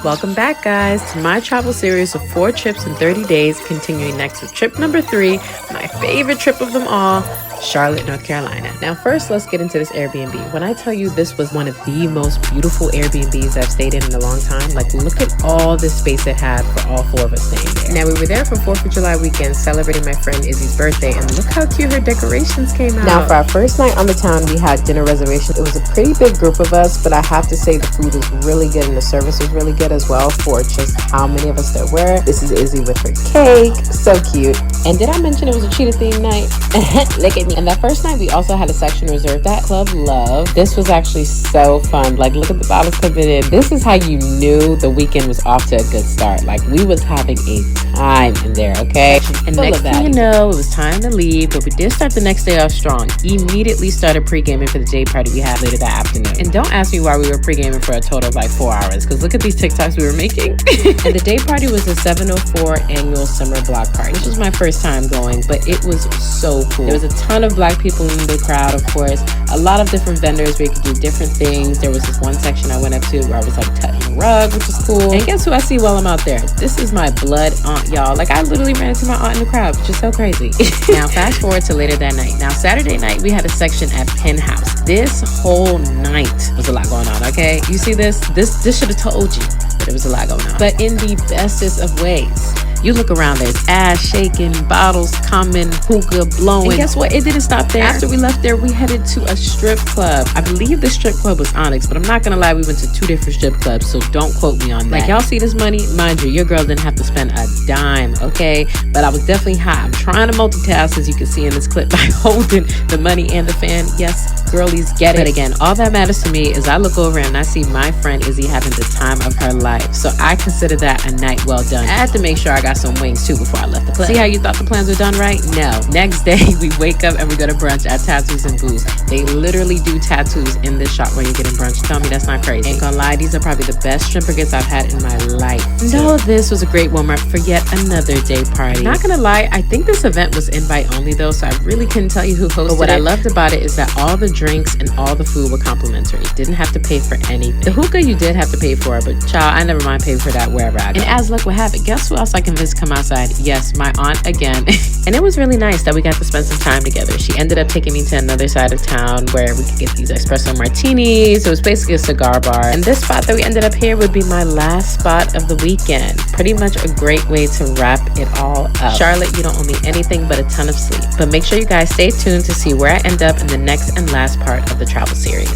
Welcome back, guys, to my travel series of 4 trips in 30 days, continuing next with trip number 3, my favorite trip of them all, Charlotte, North Carolina. Now, first, let's get into this Airbnb. When I tell you this was one of the most beautiful Airbnbs I've stayed in a long time, like, look at all the space it had for all 4 of us staying there. Now, we were there for 4th of July weekend celebrating my friend Izzy's birthday, and look how cute her decorations came out. Now, for our first night on the town, we had dinner reservations. It was a pretty big group of us, but I have to say the food was really good and the service was really good as well for just how many of us there were. This is Izzy with her cake. So cute. And did I mention it was a cheetah themed night? Look at me. And that first night, we also had a section reserved at Club Love. This was actually so fun. Like, look at the bottles coming in. This is how you knew the weekend was off to a good start. Like, we was having a time in there, okay? And next thing you know, it was time to leave, but we did start the next day off strong. Immediately started pre-gaming for the day party we had later that afternoon. And don't ask me why we were pre-gaming for a total of like 4 hours, because look at these TikToks we were making. And the day party was the 704 annual summer block party. This was my first time going, but it was so cool. There was a ton of black people in the crowd, of course, a lot of different vendors where you could do different things. There was this one section I went up to where I was like touching a rug, which is cool. And guess who I see while I'm out there? This is my blood aunt, y'all. Like, I literally ran into my aunt in the crowd, which is so crazy. Now, fast forward to later that night. Now, Saturday night, we had a section at Penthouse. This whole night was a lot going on, okay? You see this? This should have told you that there was a lot going on. But in the bestest of ways. You look around, there's ass shaking, bottles coming, hookah blowing. And guess what? It didn't stop there. After we left there, we headed to a strip club. I believe the strip club was Onyx, but I'm not gonna lie, we went to 2 different strip clubs, so don't quote me on that. Like, y'all see this money? Mind you, your girl didn't have to spend a dime, okay? But I was definitely high. I'm trying to multitask, as you can see in this clip, by holding the money and the fan. Yes, girlies, get it. But again, all that matters to me is I look over and I see my friend Izzy having the time of her life. So I consider that a night well done. I had to make sure I got some wings too before I left the club. See how you thought the plans were done, right? No. Next day, we wake up and we go to brunch at Tattoos and Booze. They literally do tattoos in this shop where you're getting brunch. Tell me that's not crazy. Ain't gonna lie, these are probably the best shrimp baguettes I've had in my life. So this was a great warm-up for yet another day party. Not gonna lie, I think this event was invite only though, so I really couldn't tell you who hosted it. But what I loved about it is that all the drinks and all the food were complimentary. Didn't have to pay for anything. The hookah you did have to pay for, but child, I never mind paying for that wherever I go. And as luck would have it, guess who else I convinced to come outside? Yes, my aunt again. And it was really nice that we got to spend some time together. She ended up taking me to another side of town where we could get these espresso martinis. It was basically a cigar bar. And this spot that we ended up here would be my last spot of the weekend. Pretty much a great way to wrap it all up. Charlotte, you don't owe me anything but a ton of sleep. But make sure you guys stay tuned to see where I end up in the next and last part of the travel series.